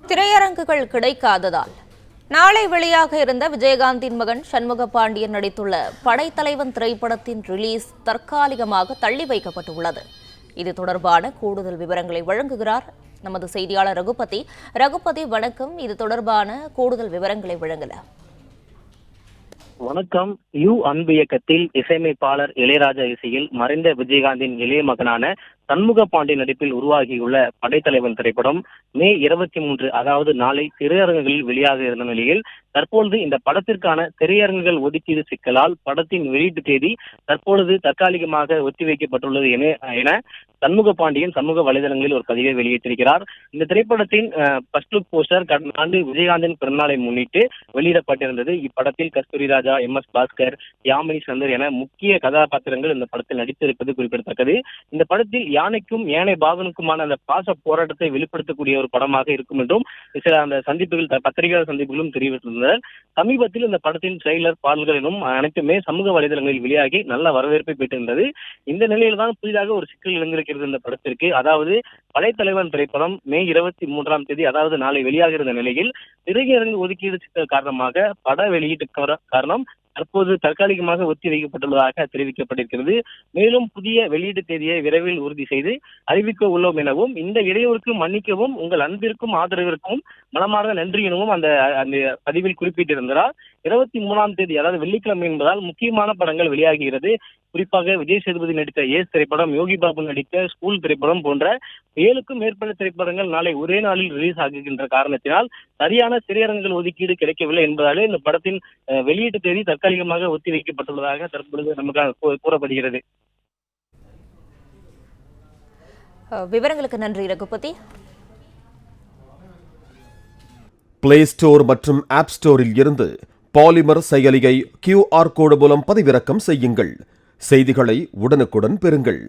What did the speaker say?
திரையரங்குகள் கிடைக்காததால் நாளை வெளியாக இருந்த விஜயகாந்தின் மகன் சண்முக பாண்டியன் நடித்துள்ள படைத்தலைவன் திரைப்படத்தின் ரிலீஸ் தற்காலிகமாக தள்ளி வைக்கப்பட்டுள்ளது. இது தொடர்பான கூடுதல் விவரங்களை வழங்குகிறார் நமது செய்தியாளர் ரகுபதி. ரகுபதி, வணக்கம். இது தொடர்பான கூடுதல் விவரங்களை வழங்கலாம். வணக்கம். அன்பு இயக்கத்தில் இசையமைப்பாளர் இளையராஜா இசையில் மறைந்த விஜயகாந்தின் இளைய மகனான சண்முக பாண்டியன் நடிப்பில் உருவாகியுள்ள படைத்தலைவன் திரைப்படம் மே 23 அதாவது நாளை திரையரங்குகளில் வெளியாக இருந்த நிலையில் தற்பொழுது இந்த படத்திற்கான திரையரங்குகள் ஒதுக்கீடு சிக்கலால் படத்தின் வெளியீட்டு தேதி தற்பொழுது தற்காலிகமாக ஒத்திவைக்கப்பட்டுள்ளது என சண்முக பாண்டியன் சமூக வலைதளங்களில் ஒரு பதிவை வெளியிட்டிருக்கிறார். இந்த திரைப்படத்தின் ஃபர்ஸ்ட் லுக் போஸ்டர் கடந்த ஆண்டு விஜயகாந்தின் பிறந்தநாளை முன்னிட்டு வெளியிடப்பட்டிருந்தது. இப்படத்தில் கஸ்தூரி ராஜா, MS பாஸ்கர், யாமினி சந்தர் என முக்கிய கதாபாத்திரங்கள் இந்த படத்தில் நடித்திருப்பது குறிப்பிடத்தக்கது. இந்த படத்தில் யானைக்கும் ஏனை பாகனுக்குமான அந்த பாச போராட்டத்தை வெளிப்படுத்தக்கூடிய ஒரு படமாக இருக்கும் என்றும் சில அந்த சந்திப்புகள் பத்திரிகையாளர் சந்திப்புகளும் தெரிவித்திருந்தனர். சமீபத்தில் இந்த படத்தின் ட்ரெய்லர் பாடல்களிலும் அனைத்துமே சமூக வலைதளங்களில் வெளியாகி நல்ல வரவேற்பை பெற்றிருந்தது. இந்த நிலையில் தான் புதிதாக ஒரு சிக்கல் எழுந்திருக்கிறது இந்த படத்திற்கு. அதாவது படைத்தலைவன் திரைப்படம் மே 23ஆம் தேதி அதாவது நாளை வெளியாக இருந்த நிலையில் திரையரங்கு ஒதுக்கீடு சிக்கல் காரணமாக பட வெளியீட்டு காரணம் தற்போது தற்காலிகமாக ஒத்தி வைக்கப்பட்டுள்ளதாக தெரிவிக்கப்பட்டிருக்கிறது. மேலும் புதிய வெளியீட்டு தேதியை விரைவில் உறுதி செய்து அறிவிக்க உள்ளோம் எனவும், இந்த இடையூறுக்கு மன்னிக்கவும் உங்கள் அன்பிற்கும் ஆதரவிற்கும் மனமார்ந்த நன்றி எனவும் அந்த பதிவில் குறிப்பிட்டிருந்தார். 23ஆம் தேதி அதாவது வெள்ளிக்கிழமை என்பதால் முக்கியமான படங்கள் வெளியாகிறது. குறிப்பாக விஜய் சேதுபதி நடித்த ஏஸ் திரைப்படம், யோகி பாபு நடித்த ஸ்கூல் திரைப்படம் போன்ற 7க்கும் மேற்பட்ட திரைப்படங்கள் நாளை ஒரே நாளில் ரிலீஸ் ஆகுகின்ற காரணத்தினால் சரியான திரையரங்குகள் ஒதுக்கீடு கிடைக்கவில்லை என்பதாலே இந்த படத்தின் வெளியீட்டு தேதி தற்காலிகமாக ஒத்தி வைக்கப்பட்டுள்ளதாக தற்பொழுது நமக்கு கூறப்படுகிறது. விவரங்களுக்கு நன்றி ரகுபதி. பிளே ஸ்டோர் மற்றும் ஆப் ஸ்டோரில் இருந்து பாலிமர் செயலியை QR கோடு மூலம் பதிவிறக்கம் செய்யுங்கள். செய்திகளை உடனுக்குடன் பெறுங்கள்.